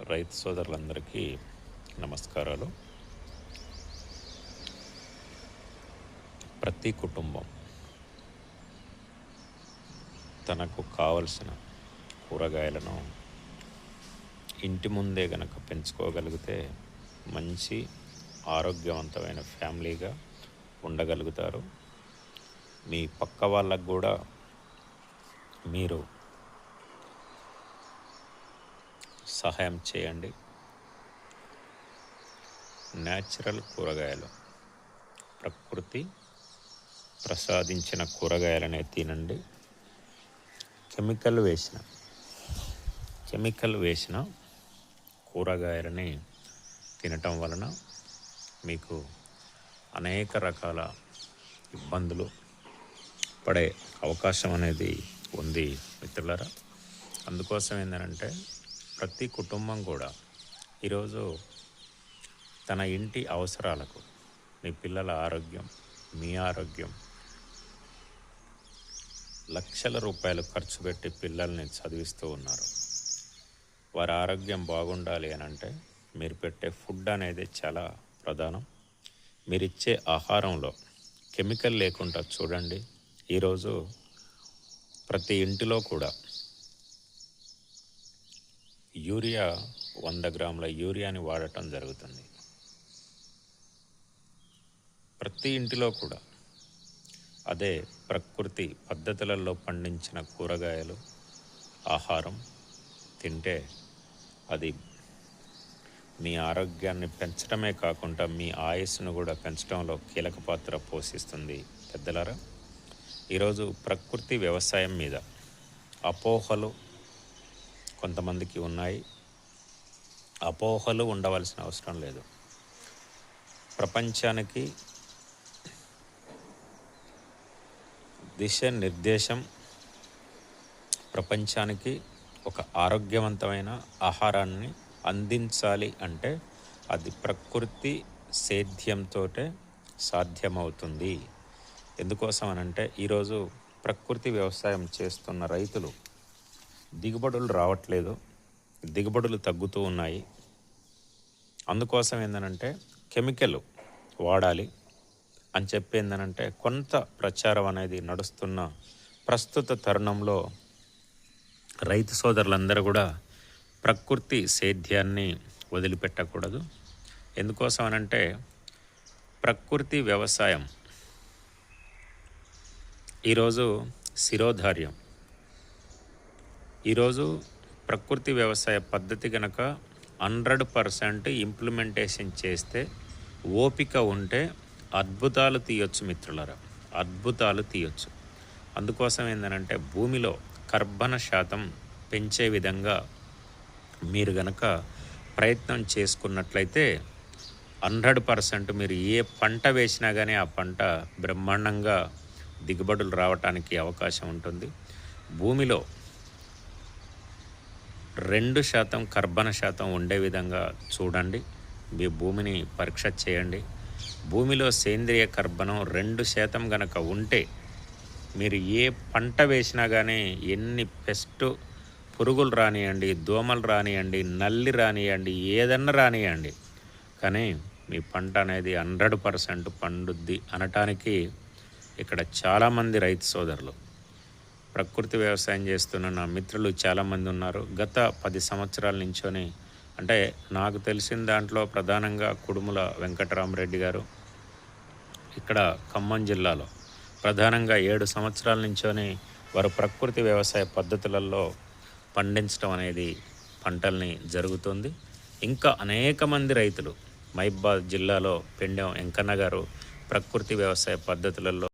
రైతు సోదరులందరికీ నమస్కారాలు. ప్రతి కుటుంబం తనకు కావలసిన కూరగాయలను ఇంటి ముందే గనక పెంచుకోగలిగితే మంచి ఆరోగ్యవంతమైన ఫ్యామిలీగా ఉండగలుగుతారు. మీ పక్క వాళ్ళకు కూడా మీరు సహాయం చేయండి. న్యాచురల్ కూరగాయలు, ప్రకృతి ప్రసాదించిన కూరగాయలనే తినండి. కెమికల్ వేసిన కూరగాయలని తినటం వలన మీకు అనేక రకాల ఇబ్బందులు పడే అవకాశం అనేది ఉంది మిత్రులారా. అందుకోసం ఏంటంటే ప్రతి కుటుంబం కూడా ఈరోజు తన ఇంటి అవసరాలకు, మీ పిల్లల ఆరోగ్యం, మీ ఆరోగ్యం, లక్షల రూపాయలు ఖర్చు పెట్టి పిల్లల్ని చదివిస్తూ ఉన్నారు. వారి ఆరోగ్యం బాగుండాలి అని అంటే మీరు పెట్టే ఫుడ్ అనేది చాలా ప్రధానం. మీరు ఇచ్చే ఆహారంలో కెమికల్ లేకుండా చూడండి. ఈరోజు ప్రతి ఇంటిలో కూడా యూరియా 100 గ్రాముల యూరియాని వాడటం జరుగుతుంది. ప్రతి ఇంటిలో కూడా అదే ప్రకృతి పద్ధతులలో పండించిన కూరగాయలు, ఆహారం తింటే అది మీ ఆరోగ్యాన్ని పెంచడమే కాకుండా మీ ఆయుస్సును కూడా పెంచడంలో కీలక పాత్ర పోషిస్తుంది. పెద్దలారా, ఈరోజు ప్రకృతి వ్యవసాయం మీద అపోహలు కొంతమందికి ఉన్నాయి. అపోహలు ఉండవలసిన అవసరం లేదు. ప్రపంచానికి దిశానిర్దేశం, ప్రపంచానికి ఒక ఆరోగ్యవంతమైన ఆహారాన్ని అందించాలి అంటే అది ప్రకృతి సేద్యంతో సాధ్యమవుతుంది. ఎందుకోసం అనంటే ఈరోజు ప్రకృతి వ్యవసాయం చేస్తున్న రైతులు దిగుబడులు రావట్లేదు, దిగుబడులు తగ్గుతూ ఉన్నాయి. అందుకోసం ఏంటంటే కెమికల్ వాడాలి అని చెప్పి ఏంటంటే కొంత ప్రచారం అనేది నడుస్తున్న ప్రస్తుత తరుణంలో రైతు సోదరులందరూ కూడా ప్రకృతి సేద్యాన్ని వదిలిపెట్టకూడదు. ఎందుకోసం అనంటే ప్రకృతి వ్యవసాయం ఈరోజు శిరోధార్యం. ఈరోజు ప్రకృతి వ్యవసాయ పద్ధతి కనుక 100% ఇంప్లిమెంటేషన్ చేస్తే, ఓపిక ఉంటే అద్భుతాలు తీయొచ్చు మిత్రులారా, అద్భుతాలు తీయొచ్చు. అందుకోసం ఏంటంటే భూమిలో కర్బన శాతం పెంచే విధంగా మీరు గనక ప్రయత్నం చేసుకున్నట్లయితే 100% మీరు ఏ పంట వేసినా కానీ ఆ పంట బ్రహ్మాండంగా దిగుబడులు రావటానికి అవకాశం ఉంటుంది. భూమిలో 2% కర్బన శాతం ఉండే విధంగా చూడండి. మీ భూమిని పరీక్ష చేయండి. భూమిలో సేంద్రియ కర్బనం 2% గనక ఉంటే మీరు ఏ పంట వేసినా కానీ ఎన్ని పెస్ట్ పురుగులు రానియండి, దోమలు రానియండి, నల్లి రానియండి, ఏదన్నా రానియండి, కానీ మీ పంట అనేది 100% పండుద్ది అనటానికి ఇక్కడ చాలామంది రైతు సోదరులు, ప్రకృతి వ్యవసాయం చేస్తున్న నా మిత్రులు చాలామంది ఉన్నారు. గత 10 సంవత్సరాల నుంచోని, అంటే నాకు తెలిసిన దాంట్లో ప్రధానంగా కుడుముల వెంకటరామరెడ్డి గారు ఇక్కడ ఖమ్మం జిల్లాలో ప్రధానంగా 7 సంవత్సరాల నుంచోని వారు ప్రకృతి వ్యవసాయ పద్ధతులలో పండించడం అనేది పంటల్ని జరుగుతుంది. ఇంకా అనేక మంది రైతులు మహబూబాబాద్ జిల్లాలో పెండెం వెంకన్న గారు ప్రకృతి వ్యవసాయ పద్ధతులలో